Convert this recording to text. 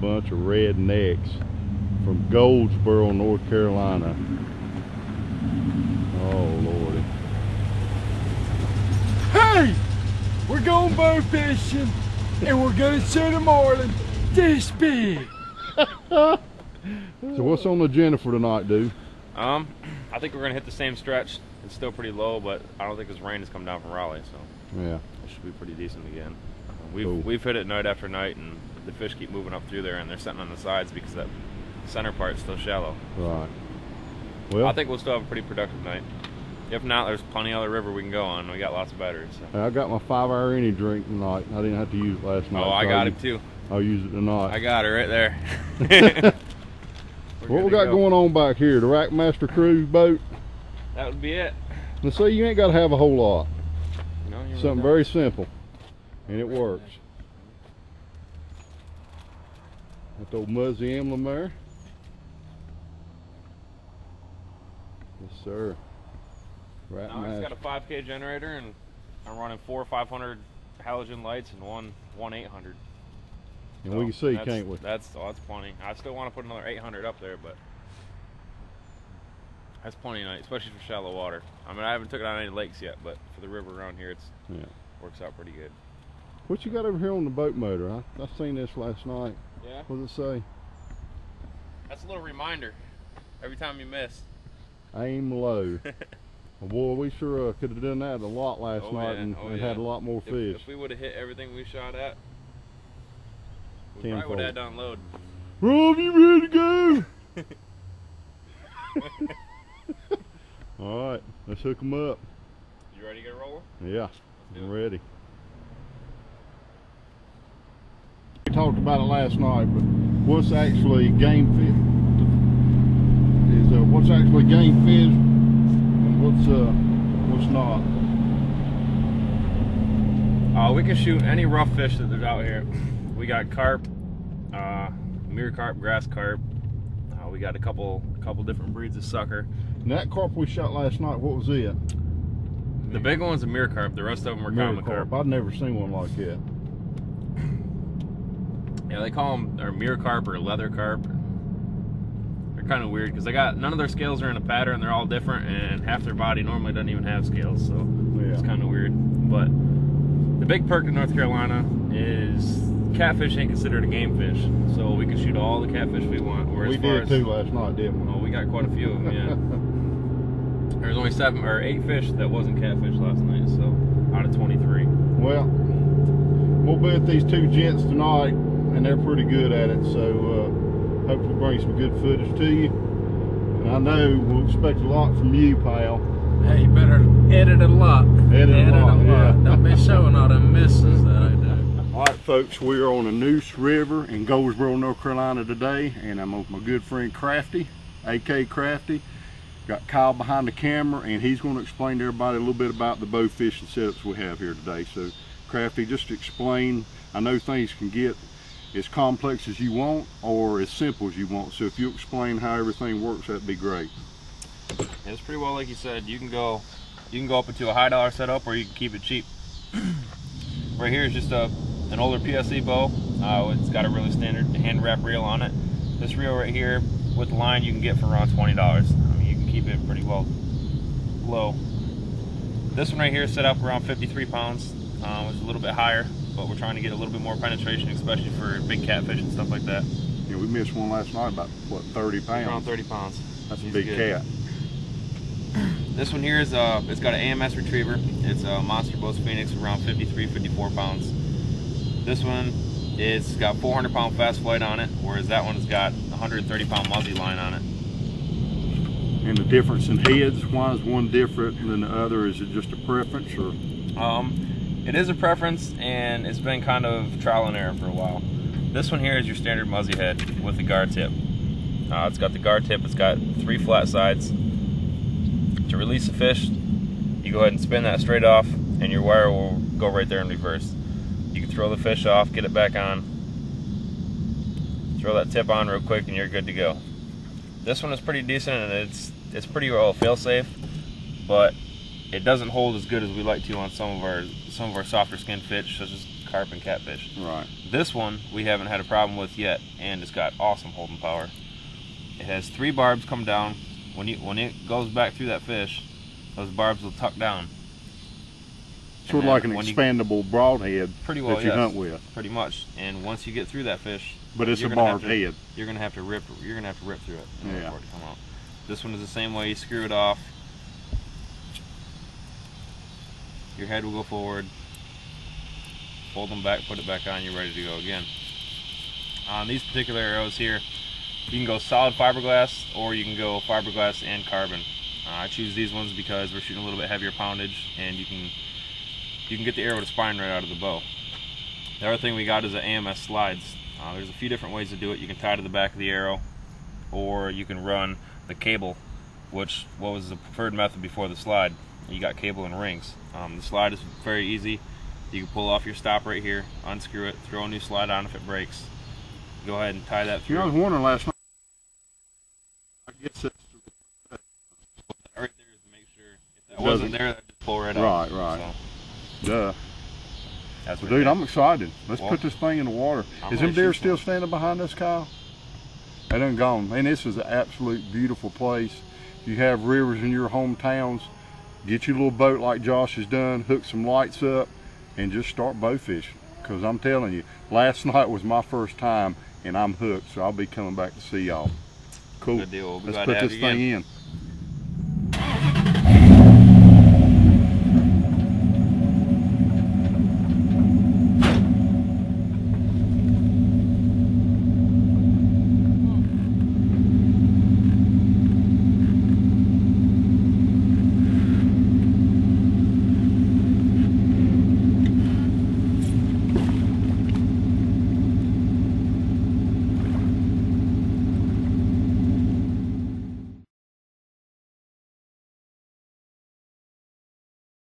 bunch of rednecks from Goldsboro, North Carolina. Oh Lordy. Hey! We're going bow fishing and we're gonna shoot a marlin this big. So what's on the agenda for tonight, dude? I think we're gonna hit the same stretch. It's still pretty low, but I don't think this rain has come down from Raleigh, so yeah, it should be pretty decent again. Cool. We've hit it night after night, and the fish keep moving up through there, and they're sitting on the sides because that center part's still shallow. Right. Well, I think we'll still have a pretty productive night. If not, there's plenty of other river we can go on. We got lots of batteries. So. I got my 5-hour any drink tonight. I didn't have to use it last night. Oh, I got it too. I'll use it tonight. I got it right there. What we got going on back here? The Rackmaster Cruise boat? That would be it. Let's see, you ain't got to have a whole lot. No, you Something very simple, and it works. That old Muzzy emblem there. Yes, sir. Now, it's got a 5K generator, and I'm running 4 500 halogen lights and one 800. And so we can see, can't we? That's plenty. I still want to put another 800 up there, but that's plenty of night, especially for shallow water. I mean, I haven't took it on any lakes yet, but for the river around here, works out pretty good. What you got over here on the boat motor? I seen this last night. Yeah. What does it say? That's a little reminder. Every time you miss. Aim low. Well, boy, we sure could have done that a lot last night and had a lot more fish. If we would have hit everything we shot at, we probably would have had to unload. Rob, you ready to go? All right, let's hook them up. You ready to get rolling? Yeah, I'm ready. We talked about it last night, but what's actually game fish is what's actually game fish and what's not. We can shoot any rough fish that there's out here. We got carp, mirror carp, grass carp. We got a couple different breeds of sucker. And that carp we shot last night, what was it? The big one's a mirror carp. The rest of them were common carp. I've never seen one like that. Yeah, they call them mirror carp or leather carp. They're kind of weird because they got none of their scales are in a pattern. They're all different, and half their body normally doesn't even have scales, so it's kind of weird. But the big perk in North Carolina is catfish ain't considered a game fish, so we can shoot all the catfish we want. We did too last night, didn't we? Oh, we got quite a few of them, yeah. There's only 7 or 8 fish that wasn't catfish last night, so out of 23. Well, we'll be with these two gents tonight, and they're pretty good at it, so hopefully bring some good footage to you. And I know we'll expect a lot from you, pal. Hey, you better edit a lot. Edit a lot. Yeah. Don't be showing all them misses that I do. All right, folks, we are on the Neuse River in Goldsboro, North Carolina today, and I'm with my good friend Crafty, AK Crafty. Got Kyle behind the camera, and he's going to explain to everybody a little bit about the bow fishing setups we have here today. So, Crafty, just explain. I know things can get as complex as you want or as simple as you want. So, if you explain how everything works, that'd be great. Yeah, it's pretty well like you said. You can go up into a high dollar setup, or you can keep it cheap. Right here is just an older PSE bow. It's got a really standard hand wrap reel on it. This reel right here with the line you can get for around $20. I mean, you can keep it pretty well low. This one right here is set up around 53 pounds. It's a little bit higher, but we're trying to get a little bit more penetration, especially for big catfish and stuff like that. Yeah, we missed one last night about, what, 30 pounds? Around 30 pounds. That's a big cat. This one here is it's got an AMS retriever. It's a Monster Boats Phoenix, around 53, 54 pounds. This one, it's got 400 pound fast flight on it, whereas that one's got 130 pound muzzy line on it. And the difference in heads, why is one different than the other? Is it just a preference, or? It is a preference, and it's been kind of trial and error for a while. This one here is your standard muzzy head with the guard tip. It's got the guard tip, it's got 3 flat sides. To release the fish, you go ahead and spin that straight off, and your wire will go right there in reverse. You can throw the fish off, get it back on, throw that tip on real quick, and you're good to go. This one is pretty decent, and it's pretty well fail-safe, but it doesn't hold as good as we like to on some of our softer skin fish, carp and catfish. Right. This one we haven't had a problem with yet, and it's got awesome holding power. It has 3 barbs come down. When it goes back through that fish, those barbs will tuck down. Sort of like an expandable broadhead pretty well, that you yes, hunt with. Pretty much. And once you get through that fish, but it's a barbed head. You're gonna have to rip. You're gonna have to rip through it in order for it to come out. This one is the same way. You screw it off. Your head will go forward. Fold them back, put it back on. You're ready to go again. On these particular arrows here, you can go solid fiberglass, or you can go fiberglass and carbon. I choose these ones because we're shooting a little bit heavier poundage, and you can get the arrow to spine right out of the bow. The other thing we got is the AMS slides. There's a few different ways to do it. You can tie to the back of the arrow, or you can run the cable, what was the preferred method before the slide. You got cable and rings. The slide is very easy. You can pull off your stop right here, unscrew it, throw a new slide on if it breaks. Go ahead and tie that through. You know, I was wondering last night. I guess that's right there is to make sure if that wasn't there, that'd just pull right out. Right. So, duh. that's Well, dude, I'm excited. Let's Well, put this thing in the water. I'm Is ready them to deer shoot still some. standing behind us, Kyle? They done gone. And this is an absolute beautiful place. You have rivers in your hometowns. Get your little boat like Josh has done, hook some lights up, and just start bow fishing. Because I'm telling you, last night was my first time, and I'm hooked, so I'll be coming back to see y'all. Cool. Good deal. We'll be Let's glad to put have this you again. thing in.